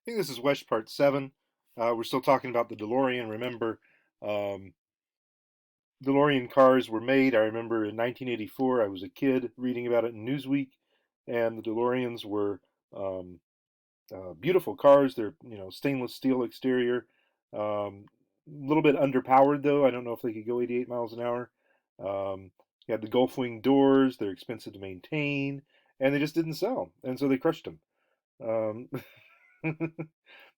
I think this is Wesch Part 7. We're still talking about the DeLorean. Remember, um, DeLorean cars were made. I remember in 1984, I was a kid reading about it in Newsweek, and the DeLoreans were um, beautiful cars. They're, stainless steel exterior. A little bit underpowered, though. I don't know if they could go 88 miles an hour. Um, you had the Gulf Wing doors. They're expensive to maintain, and they just didn't sell, and so they crushed them. Um,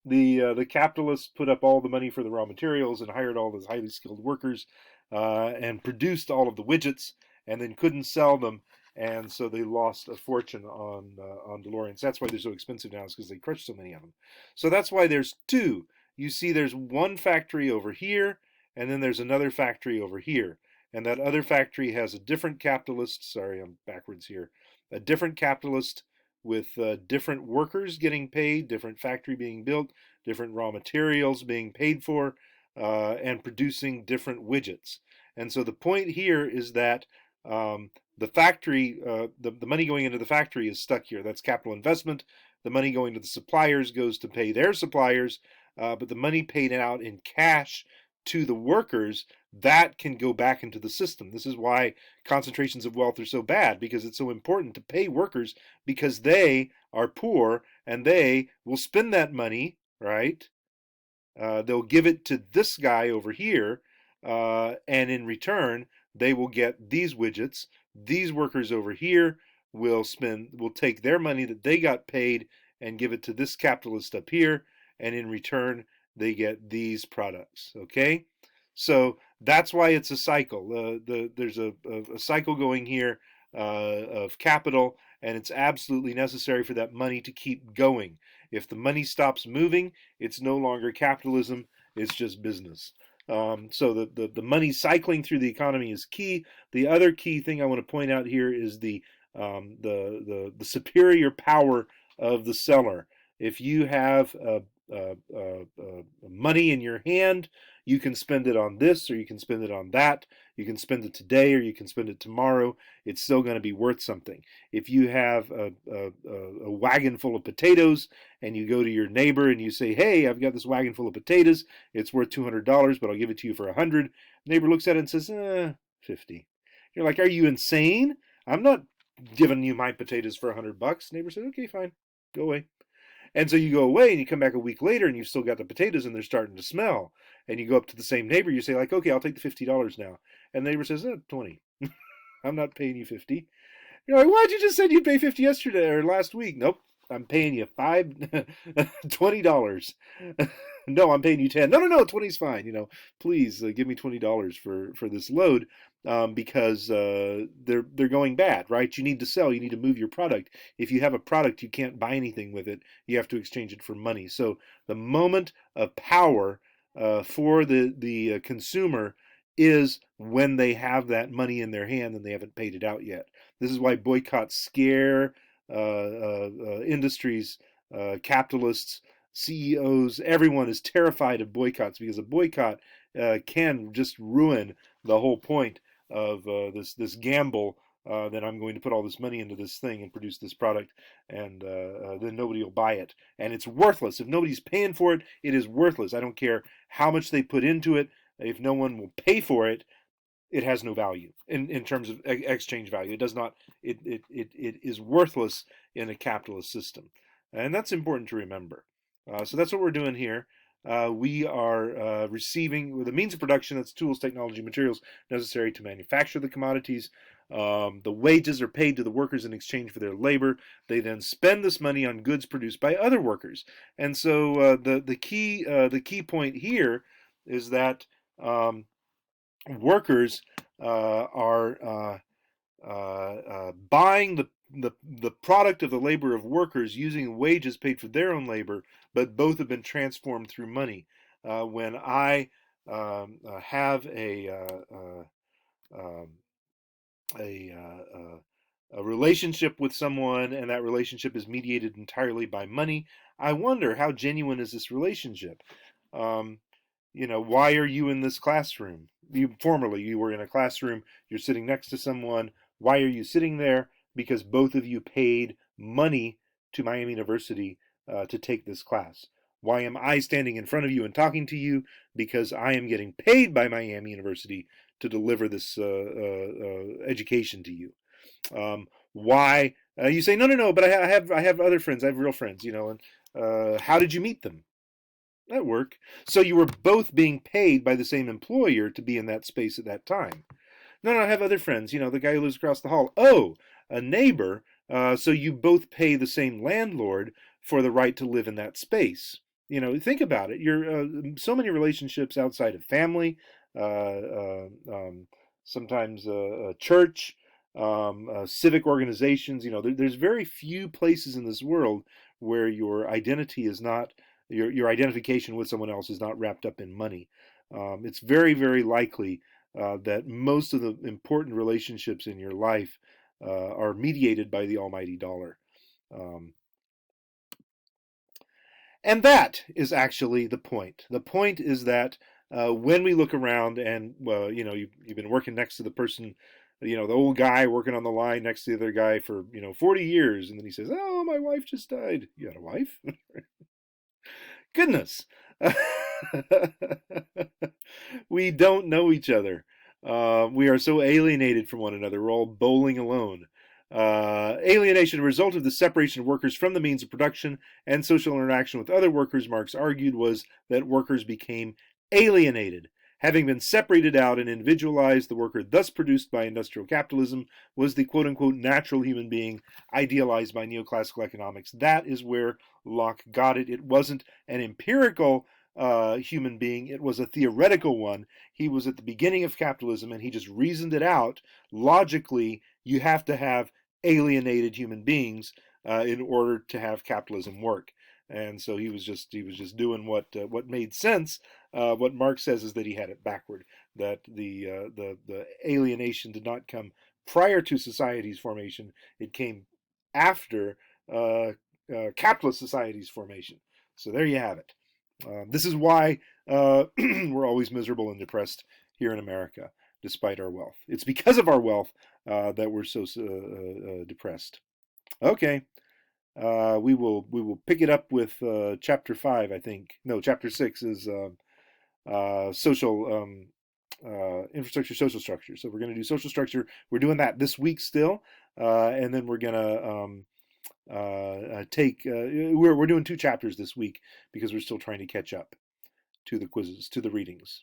the capitalists put up all the money for the raw materials and hired all those highly skilled workers and produced all of the widgets and then couldn't sell them, and so they lost a fortune on DeLoreans. That's why they're so expensive now, is because they crushed so many of them. So that's why there's two. You see, there's one factory over here, and then there's another factory over here, and that other factory has a different capitalist. Sorry, I'm backwards here. A different capitalist with different workers getting paid, different factory being built, different raw materials being paid for, and producing different widgets. And so the point here is that the factory, the money going into the factory is stuck here. That's capital investment. The money going to the suppliers goes to pay their suppliers, but the money paid out in cash to the workers, that can go back into the system. This is why concentrations of wealth are so bad, because it's so important to pay workers, because they are poor and they will spend that money, right? They'll give it to this guy over here, and in return, they will get these widgets. These workers over here will take their money that they got paid and give it to this capitalist up here, and in return, they get these products. Okay, so that's why it's a cycle. There's a cycle going here of capital, and it's absolutely necessary for that money to keep going. If the money stops moving, it's no longer capitalism, it's just business. So the money cycling through the economy is key. The other key thing I want to point out here is the superior power of the seller. If you have money in your hand, you can spend it on this or you can spend it on that. You can spend it today or you can spend it tomorrow. It's still going to be worth something. If you have a wagon full of potatoes and you go to your neighbor and you say, "Hey, I've got this wagon full of potatoes. It's worth $200, but I'll give it to you for 100." The neighbor looks at it and says, 50. You're like, "Are you insane? I'm not giving you my potatoes for $100." Neighbor says, "Okay, fine, go away." And so you go away and you come back a week later and you've still got the potatoes and they're starting to smell. And you go up to the same neighbor, you say, like, "Okay, I'll take the $50 now." And the neighbor says, 20. I'm not paying you 50. You're like, "Why'd you just said you'd pay 50 yesterday or last week?" "Nope. I'm paying you $20. No, I'm paying you 10. No, no, no, 20 is fine. Please give me $20 for this load, because they're going bad, right? You need to sell. You need to move your product. If you have a product, you can't buy anything with it. You have to exchange it for money. So the moment of power for the consumer is when they have that money in their hand and they haven't paid it out yet. This is why boycotts scare industries, capitalists, CEOs. Everyone is terrified of boycotts, because a boycott can just ruin the whole point of this gamble. That I'm going to put all this money into this thing and produce this product, and then nobody will buy it, and it's worthless. If nobody's paying for it, it is worthless. I don't care how much they put into it. If no one will pay for it, it has no value in terms of exchange value. It does not. It is worthless in a capitalist system, and that's important to remember. So that's what we're doing here. We are receiving with the means of production, that's tools, technology, materials necessary to manufacture the commodities. The wages are paid to the workers in exchange for their labor. They then spend this money on goods produced by other workers. And so the key point here is that workers are buying the product of the labor of workers using wages paid for their own labor, but both have been transformed through money. When I have um, a, a relationship with someone and that relationship is mediated entirely by money, I wonder, how genuine is this relationship? Um, why are you in this classroom? Formerly you were in a classroom, you're sitting next to someone. Why are you sitting there? Because both of you paid money to Miami University to take this class. Why am I standing in front of you and talking to you? Because I am getting paid by Miami University to deliver this education to you. Why you say no, no, no? But I have other friends. I have real friends, And how did you meet them? At work. So you were both being paid by the same employer to be in that space at that time. No, no, I have other friends. The guy who lives across the hall. Oh, a neighbor. So you both pay the same landlord for the right to live in that space. Think about it. You're so many relationships outside of family, uh, sometimes church, civic organizations. There's very few places in this world where your identity is not your identification with someone else is not wrapped up in money. It's very, very likely that most of the important relationships in your life are mediated by the almighty dollar. Um, and that is actually the point. The point is that when we look around and, well, you've been working next to the person, the old guy working on the line next to the other guy for, 40 years. And then he says, oh, my wife just died. You had a wife? Goodness. We don't know each other. We are so alienated from one another. We're all bowling alone. Alienation, a result of the separation of workers from the means of production and social interaction with other workers, Marx argued, was that workers became alienated. Having been separated out and individualized, the worker thus produced by industrial capitalism was the quote-unquote natural human being idealized by neoclassical economics. That is where Locke got it. It wasn't an empirical human being, it was a theoretical one. He was at the beginning of capitalism and he just reasoned it out. Logically, you have to have alienated human beings in order to have capitalism work. And so he was just doing what made sense. What Marx says is that he had it backward. That the alienation did not come prior to society's formation. It came after capitalist society's formation. So there you have it. This is why we're always miserable and depressed here in America, despite our wealth. It's because of our wealth that we're so depressed. Okay, we will pick it up with chapter 5. I think no, chapter 6 is social infrastructure, social structure. So we're going to do social structure. We're doing that this week still, and then we're going to take we're doing 2 chapters this week because we're still trying to catch up to the quizzes, to the readings.